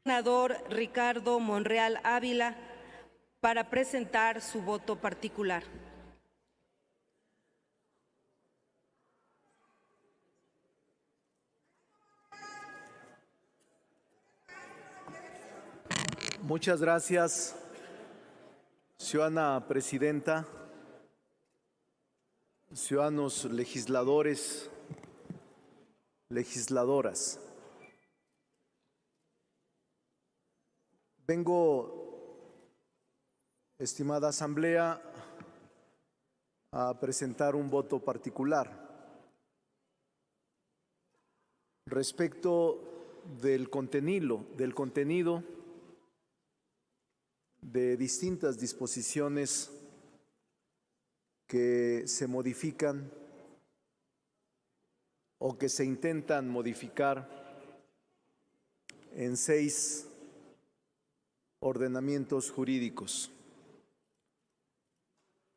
Senador Ricardo Monreal Ávila para presentar su voto particular. Muchas gracias, ciudadana presidenta, ciudadanos legisladores, legisladoras. Vengo, estimada Asamblea, a presentar un voto particular respecto del contenido de distintas disposiciones que se modifican o que se intentan modificar en 6 ordenamientos jurídicos.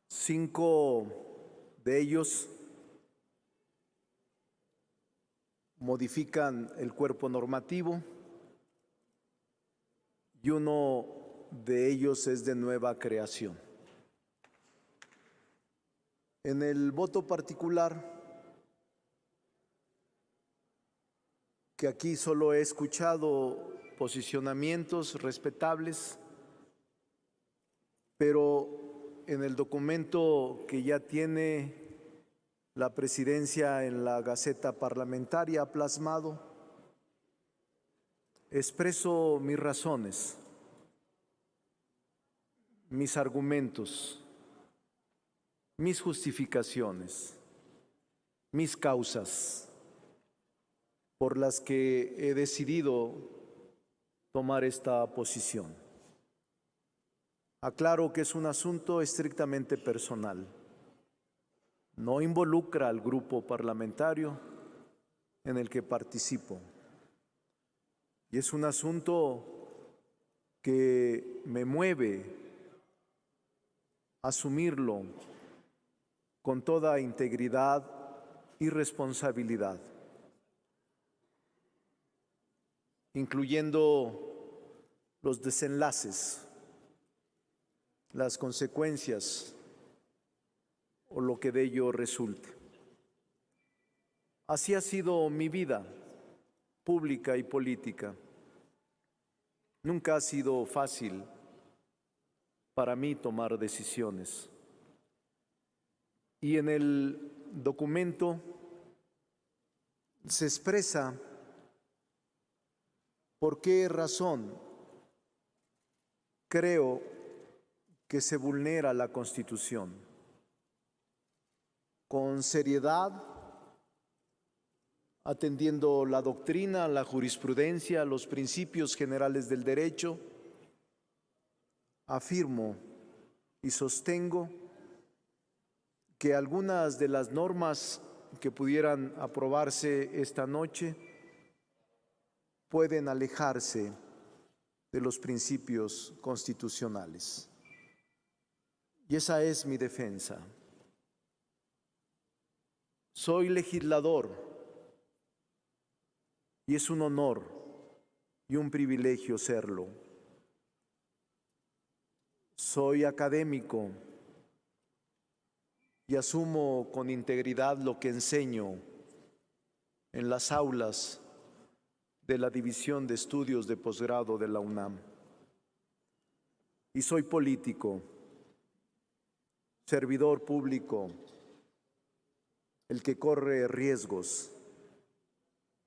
5 de ellos modifican el cuerpo normativo y uno de ellos es de nueva creación. En el voto particular, que aquí solo he escuchado posicionamientos respetables, pero en el documento que ya tiene la presidencia en la Gaceta Parlamentaria plasmado, expreso mis razones, mis argumentos, mis justificaciones, mis causas por las que he decidido tomar esta posición. Aclaro que es un asunto estrictamente personal. No involucra al grupo parlamentario en el que participo. Y es un asunto que me mueve a asumirlo con toda integridad y responsabilidad, incluyendo los desenlaces, las consecuencias o lo que de ello resulte. Así ha sido mi vida pública y política. Nunca ha sido fácil para mí tomar decisiones. Y en el documento se expresa por qué razón creo que se vulnera la Constitución. Con seriedad, atendiendo la doctrina, la jurisprudencia, los principios generales del derecho, afirmo y sostengo que algunas de las normas que pudieran aprobarse esta noche pueden alejarse de los principios constitucionales. Y esa es mi defensa. Soy legislador y es un honor y un privilegio serlo. Soy académico y asumo con integridad lo que enseño en las aulas de la División de Estudios de Posgrado de la UNAM. Y soy político, servidor público, el que corre riesgos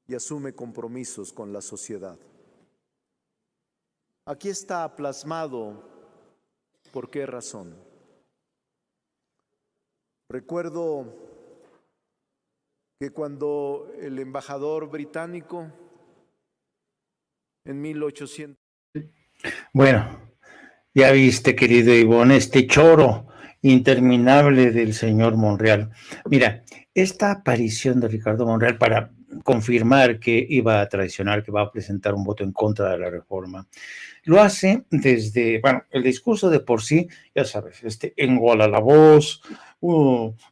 y asume compromisos con la sociedad. Aquí está plasmado por qué razón. Recuerdo que cuando el embajador británico en 1800... Bueno, ya viste, querido Ivonne, este choro interminable del señor Monreal. Mira, esta aparición de Ricardo Monreal para confirmar que iba a traicionar, que va a presentar un voto en contra de la reforma, lo hace desde, bueno, el discurso de por sí, ya sabes, engola la voz,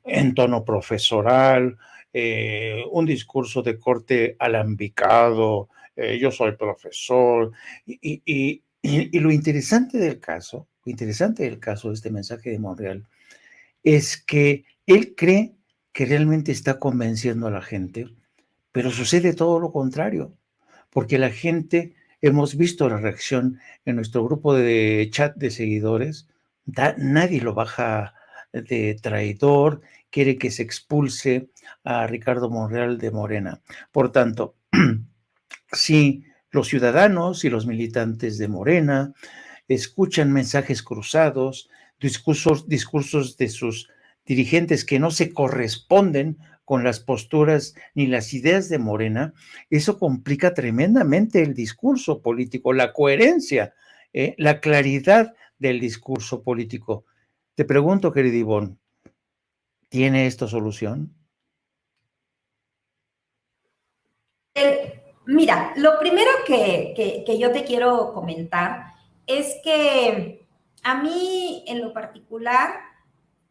en tono profesoral, un discurso de corte alambicado, yo soy profesor, y lo interesante del caso, de este mensaje de Monreal, es que él cree que realmente está convenciendo a la gente, pero sucede todo lo contrario, porque la gente, hemos visto la reacción en nuestro grupo de chat de seguidores, nadie lo baja de traidor, quiere que se expulse a Ricardo Monreal de Morena. Por tanto, si los ciudadanos y los militantes de Morena escuchan mensajes cruzados, discursos de sus dirigentes que no se corresponden con las posturas ni las ideas de Morena, eso complica tremendamente el discurso político, la coherencia, la claridad del discurso político. Te pregunto, querido Ivonne, ¿tiene esto solución? Mira, lo primero que yo te quiero comentar es que a mí en lo particular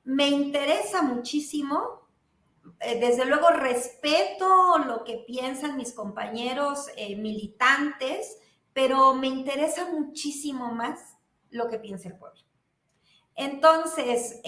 me interesa muchísimo, desde luego respeto lo que piensan mis compañeros militantes, pero me interesa muchísimo más lo que piensa el pueblo. Entonces,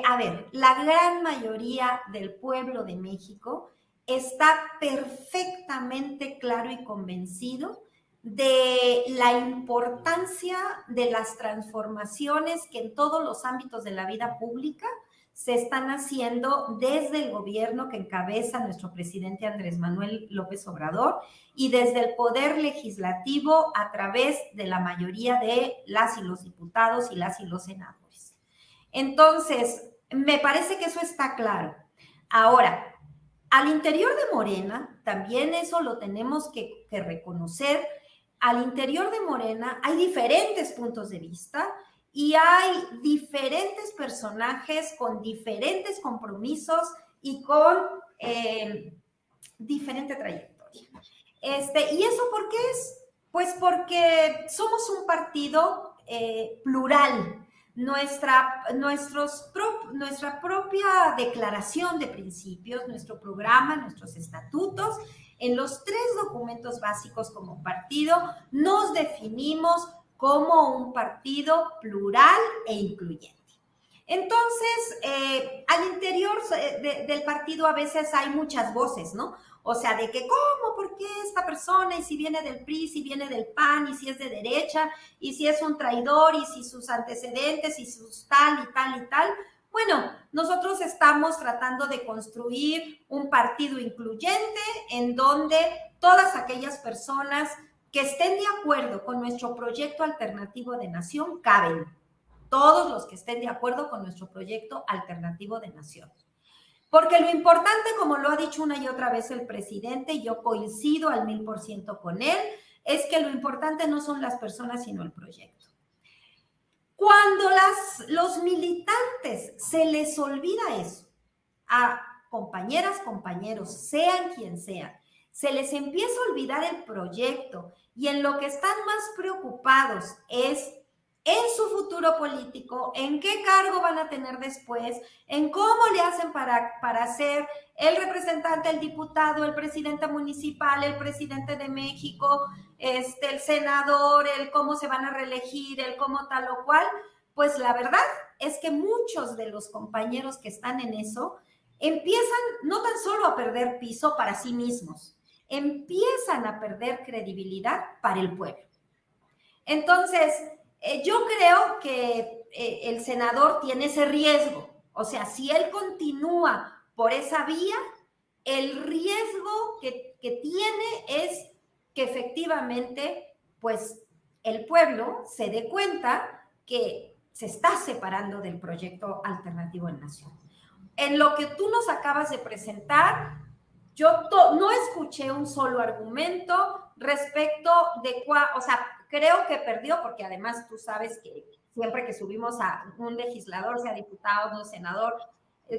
a ver, la gran mayoría del pueblo de México está perfectamente claro y convencido de la importancia de las transformaciones que en todos los ámbitos de la vida pública se están haciendo desde el gobierno que encabeza nuestro presidente Andrés Manuel López Obrador y desde el poder legislativo a través de la mayoría de las y los diputados y las y los senadores. Entonces, me parece que eso está claro. Ahora, al interior de Morena, también eso lo tenemos que reconocer, al interior de Morena hay diferentes puntos de vista y hay diferentes personajes con diferentes compromisos y con diferente trayectoria. ¿Y eso por qué es? Pues porque somos un partido plural. Nuestra propia declaración de principios, nuestro programa, nuestros estatutos, en los 3 documentos básicos como partido, nos definimos como un partido plural e incluyente. Entonces, al interior del partido a veces hay muchas voces, ¿no? O sea, de que, ¿cómo? ¿Por qué esta persona? Y si viene del PRI, si viene del PAN, y si es de derecha, y si es un traidor, y si sus antecedentes, y sus tal y tal y tal. Bueno, nosotros estamos tratando de construir un partido incluyente en donde todas aquellas personas que estén de acuerdo con nuestro proyecto alternativo de nación caben. Todos los que estén de acuerdo con nuestro proyecto alternativo de nación. Porque lo importante, como lo ha dicho una y otra vez el presidente, y yo coincido al 1000% con él, es que lo importante no son las personas, sino el proyecto. Cuando los militantes se les olvida eso, a compañeras, compañeros, sean quien sean, se les empieza a olvidar el proyecto y en lo que están más preocupados es en su futuro político, en qué cargo van a tener después, en cómo le hacen para ser el representante, el diputado, el presidente municipal, el presidente de México, el senador, el cómo se van a reelegir, el cómo tal o cual. Pues la verdad es que muchos de los compañeros que están en eso empiezan no tan solo a perder piso para sí mismos, empiezan a perder credibilidad para el pueblo. Entonces, yo creo que el senador tiene ese riesgo. O sea, si él continúa por esa vía, el riesgo que tiene es que efectivamente, pues, el pueblo se dé cuenta que se está separando del proyecto alternativo en nación. En lo que tú nos acabas de presentar, yo no escuché un solo argumento respecto de o sea, creo que perdió, porque además tú sabes que siempre que subimos a un legislador, sea diputado, o senador,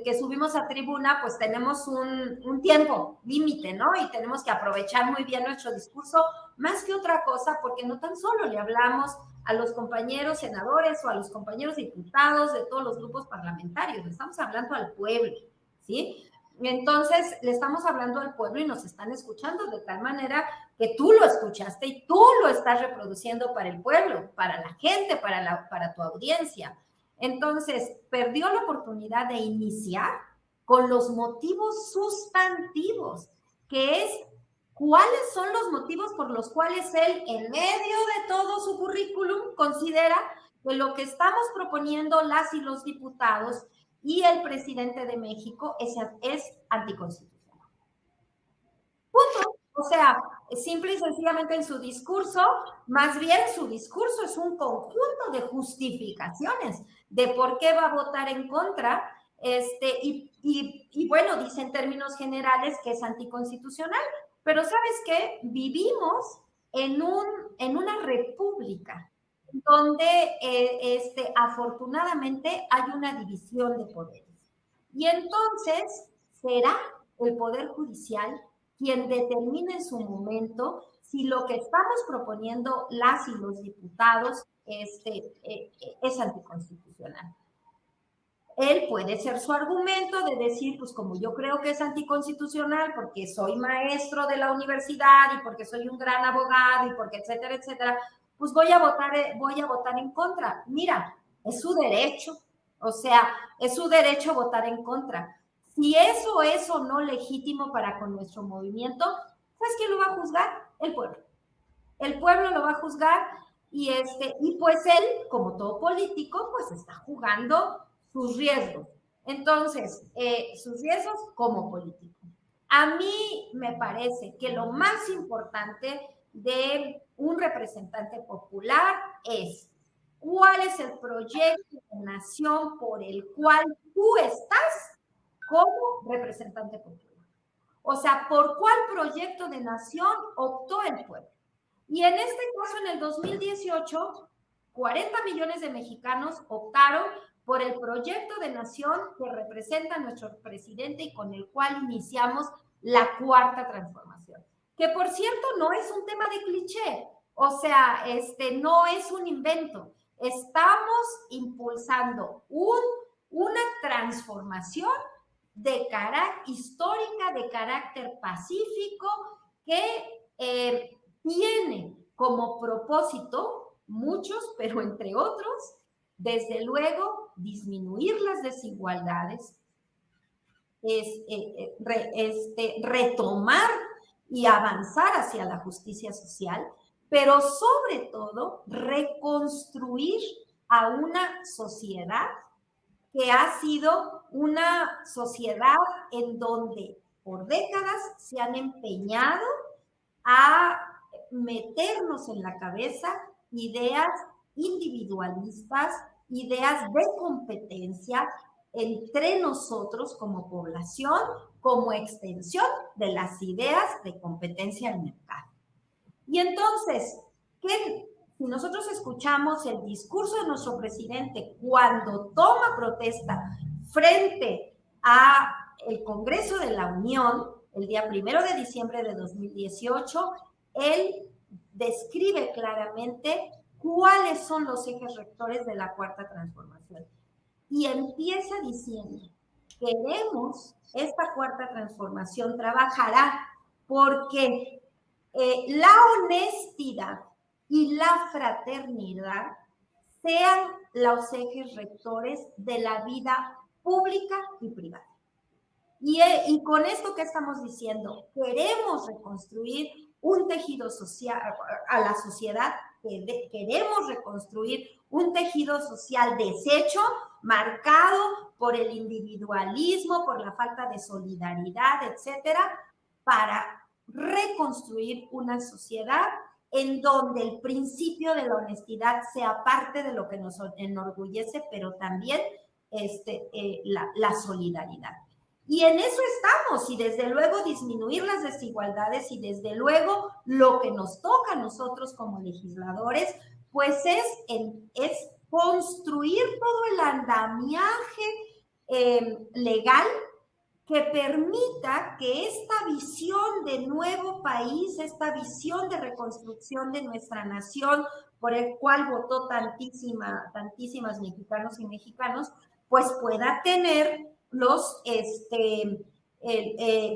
que subimos a tribuna, pues tenemos un tiempo límite, ¿no? Y tenemos que aprovechar muy bien nuestro discurso, más que otra cosa, porque no tan solo le hablamos a los compañeros senadores o a los compañeros diputados de todos los grupos parlamentarios, le estamos hablando al pueblo, ¿sí? Entonces, le estamos hablando al pueblo y nos están escuchando de tal manera que tú lo escuchaste y tú lo estás reproduciendo para el pueblo, para la gente, para tu audiencia. Entonces, perdió la oportunidad de iniciar con los motivos sustantivos, que es cuáles son los motivos por los cuales él, en medio de todo su currículum, considera que lo que estamos proponiendo las y los diputados y el presidente de México es anticonstitucional. Punto. O sea, simple y sencillamente en su discurso, más bien su discurso es un conjunto de justificaciones de por qué va a votar en contra, y bueno, dice en términos generales que es anticonstitucional, pero ¿sabes qué? Vivimos en una república donde afortunadamente hay una división de poderes. Y entonces será el Poder Judicial quien determine en su momento si lo que estamos proponiendo las y los diputados es anticonstitucional. Él puede ser su argumento de decir, pues como yo creo que es anticonstitucional porque soy maestro de la universidad y porque soy un gran abogado y porque etcétera, etcétera, pues voy a votar en contra. Mira, es su derecho, o sea, es su derecho votar en contra. Si eso es o no legítimo para con nuestro movimiento, ¿sabes quién lo va a juzgar? El pueblo. El pueblo lo va a juzgar y pues él, como todo político, pues está jugando sus riesgos. Entonces, sus riesgos como político. A mí me parece que lo más importante de un representante popular es cuál es el proyecto de nación por el cual tú estás como representante popular. O sea, ¿por cuál proyecto de nación optó el pueblo? Y en este caso, en el 2018, 40 millones de mexicanos optaron por el proyecto de nación que representa a nuestro presidente y con el cual iniciamos la cuarta transformación. Que por cierto, no es un tema de cliché, o sea, no es un invento. Estamos impulsando una transformación de carácter histórica, de carácter pacífico, que tiene como propósito muchos, pero entre otros, desde luego, disminuir las desigualdades, retomar y avanzar hacia la justicia social, pero sobre todo reconstruir a una sociedad que ha sido una sociedad en donde por décadas se han empeñado a meternos en la cabeza ideas individualistas, ideas de competencia entre nosotros como población, como extensión de las ideas de competencia al mercado. Y entonces, si nosotros escuchamos el discurso de nuestro presidente cuando toma protesta frente al Congreso de la Unión, el día 1 de diciembre de 2018, él describe claramente cuáles son los ejes rectores de la cuarta transformación. Y empieza diciendo, esta cuarta transformación trabajará porque la honestidad y la fraternidad sean los ejes rectores de la vida pública y privada. Y con esto que estamos diciendo, queremos reconstruir un tejido social a la sociedad, queremos reconstruir un tejido social deshecho, marcado por el individualismo, por la falta de solidaridad, etcétera, para reconstruir una sociedad en donde el principio de la honestidad sea parte de lo que nos enorgullece, pero también la solidaridad. Y en eso estamos, y desde luego disminuir las desigualdades, y desde luego lo que nos toca a nosotros como legisladores, pues es construir todo el andamiaje legal que permita que esta visión de nuevo país, esta visión de reconstrucción de nuestra nación, por el cual votó tantísimas mexicanos y mexicanos, pues pueda tener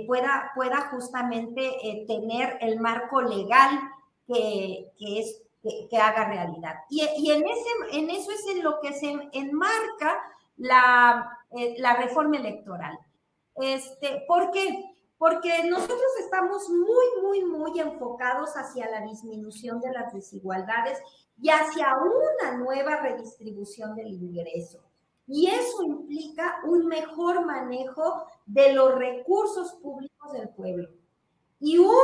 pueda justamente tener el marco legal que haga realidad. Y en eso es en lo que se enmarca la reforma electoral. ¿Por qué? Porque nosotros estamos muy enfocados hacia la disminución de las desigualdades y hacia una nueva redistribución del ingreso. Y eso implica un mejor manejo de los recursos públicos del pueblo. Y uno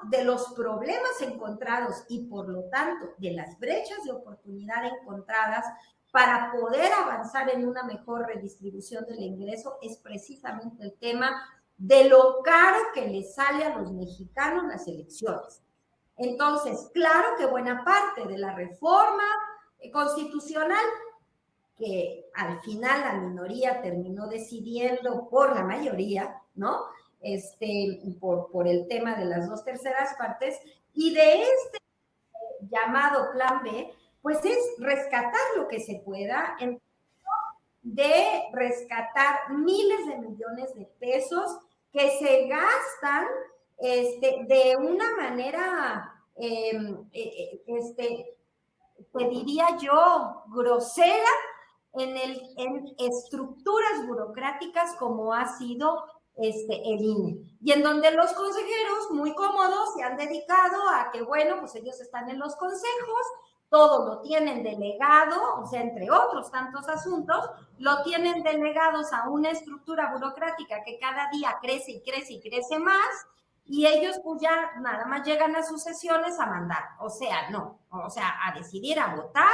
de los problemas encontrados y por lo tanto de las brechas de oportunidad encontradas para poder avanzar en una mejor redistribución del ingreso es precisamente el tema de lo caro que le sale a los mexicanos las elecciones. Entonces, claro que buena parte de la reforma constitucional, que al final la minoría terminó decidiendo por la mayoría, ¿no? Por el tema de las 2/3 partes, y de este llamado Plan B, pues es rescatar lo que se pueda, de rescatar miles de millones de pesos que se gastan de una manera, te diría yo, grosera, en estructuras burocráticas como ha sido el INE, y en donde los consejeros muy cómodos se han dedicado a que, bueno, pues ellos están en los consejos, todo lo tienen delegado, o sea, entre otros tantos asuntos, lo tienen delegados a una estructura burocrática que cada día crece y crece y crece más, y ellos pues ya nada más llegan a sus sesiones a mandar, o sea, no, o sea, a decidir, a votar.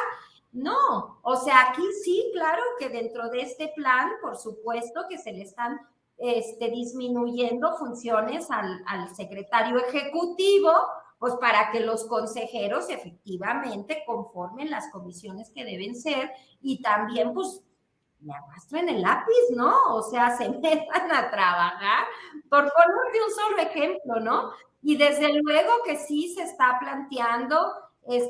No, o sea, aquí sí, claro que dentro de este plan, por supuesto que se le están disminuyendo funciones al secretario ejecutivo, pues para que los consejeros efectivamente conformen las comisiones que deben ser y también pues le arrastren el lápiz, ¿no? O sea, se metan a trabajar, por ponerte un solo ejemplo, ¿no? Y desde luego que sí se está planteando una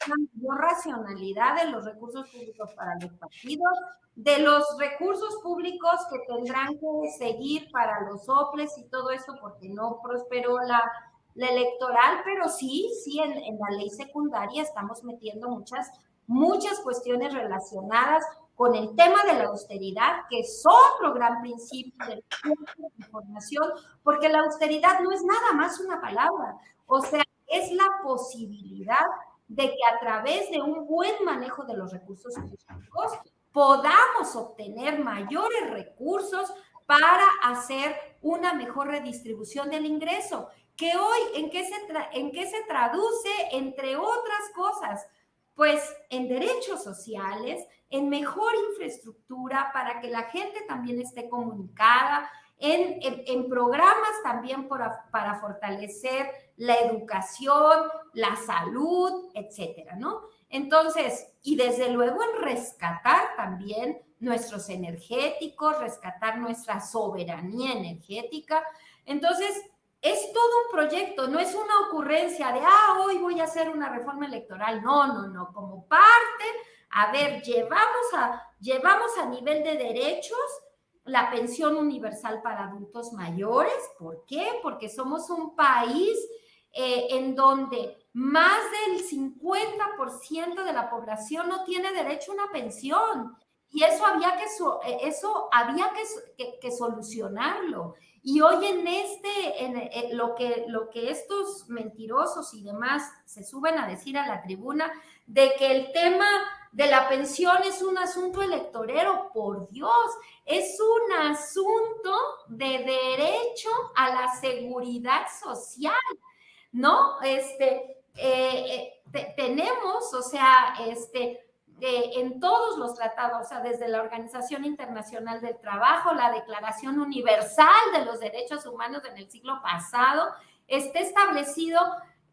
mayor racionalidad de los recursos públicos para los partidos, de los recursos públicos que tendrán que seguir para los soples y todo eso, porque no prosperó la electoral, pero sí, en la ley secundaria estamos metiendo muchas cuestiones relacionadas con el tema de la austeridad, que es otro gran principio de la información, porque la austeridad no es nada más una palabra, o sea, es la posibilidad de que a través de un buen manejo de los recursos públicos podamos obtener mayores recursos para hacer una mejor redistribución del ingreso, que hoy ¿en qué se traduce? Entre otras cosas, pues en derechos sociales, en mejor infraestructura para que la gente también esté comunicada, en programas también para fortalecer la educación, la salud, etcétera, ¿no? Entonces, y desde luego en rescatar también nuestros energéticos, rescatar nuestra soberanía energética. Entonces, es todo un proyecto, no es una ocurrencia de, hoy voy a hacer una reforma electoral. No, como parte, a ver, llevamos a nivel de derechos la pensión universal para adultos mayores. ¿Por qué? Porque somos un país en donde más del 50% de la población no tiene derecho a una pensión. Y eso había que solucionarlo. Y hoy en lo que estos mentirosos y demás se suben a decir a la tribuna, de que el tema de la pensión es un asunto electorero, por Dios, es un asunto de derecho a la seguridad social, ¿no? Tenemos, o sea, en todos los tratados, o sea, desde la Organización Internacional del Trabajo, la Declaración Universal de los Derechos Humanos en el siglo pasado, está establecido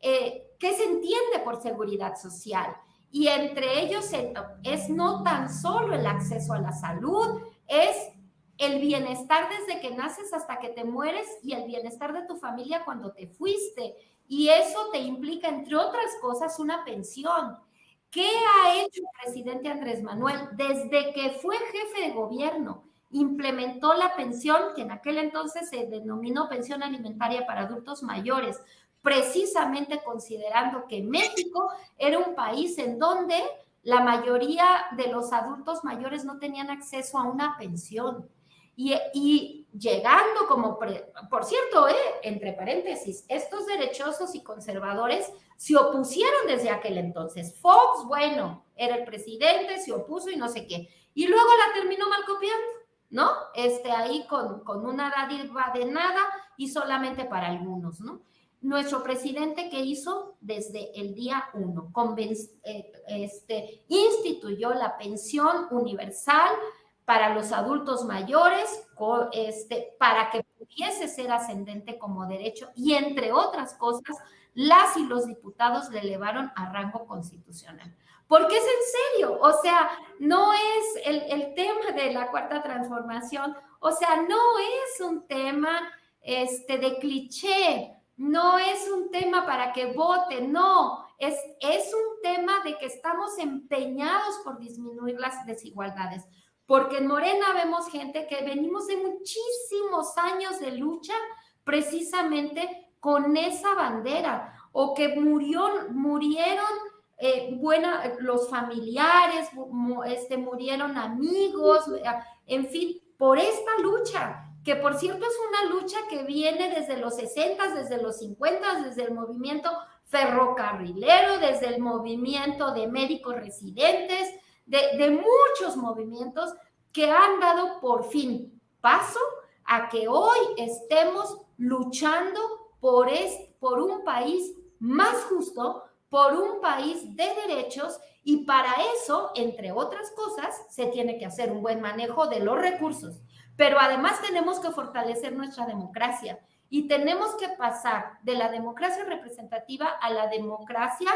qué se entiende por seguridad social. Y entre ellos es no tan solo el acceso a la salud, es el bienestar desde que naces hasta que te mueres y el bienestar de tu familia cuando te fuiste. Y eso te implica, entre otras cosas, una pensión. ¿Qué ha hecho el presidente Andrés Manuel desde que fue jefe de gobierno implementó la pensión, que en aquel entonces se denominó pensión alimentaria para adultos mayores, precisamente considerando que México era un país en donde la mayoría de los adultos mayores no tenían acceso a una pensión. Y llegando como, por cierto, entre paréntesis, estos derechosos y conservadores se opusieron desde aquel entonces. Fox, bueno, era el presidente, se opuso y no sé qué. Y luego la terminó mal copiando, ¿no? Ahí con una dádiva de nada y solamente para algunos, ¿no? Nuestro presidente, ¿qué hizo? Desde el día 1, instituyó la pensión universal para los adultos mayores, para que pudiese ser ascendente como derecho, y entre otras cosas, las y los diputados le elevaron a rango constitucional. Porque es en serio, o sea, no es el tema de la Cuarta Transformación, o sea, no es un tema de cliché, no es un tema para que voten, no, es un tema de que estamos empeñados por disminuir las desigualdades. Porque en Morena vemos gente que venimos de muchísimos años de lucha precisamente con esa bandera, o que murieron los familiares, murieron amigos, en fin, por esta lucha, que por cierto es una lucha que viene desde los 60, desde los 50, desde el movimiento ferrocarrilero, desde el movimiento de médicos residentes, de muchos movimientos que han dado por fin paso a que hoy estemos luchando por un país más justo, por un país de derechos, y para eso, entre otras cosas, se tiene que hacer un buen manejo de los recursos, pero además tenemos que fortalecer nuestra democracia y tenemos que pasar de la democracia representativa a la democracia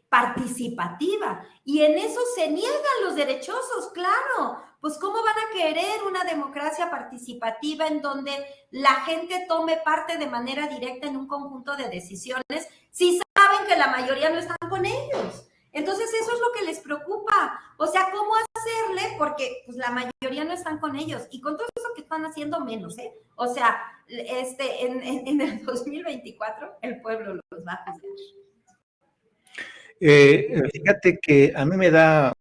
participativa, y en eso se niegan los derechosos, claro. Pues ¿cómo van a querer una democracia participativa en donde la gente tome parte de manera directa en un conjunto de decisiones si saben que la mayoría no están con ellos? Entonces eso es lo que les preocupa, o sea, ¿cómo hacerle? Porque pues la mayoría no están con ellos, y con todo eso que están haciendo menos, o sea, en el 2024 el pueblo los va a juzgar. Fíjate que a mí me da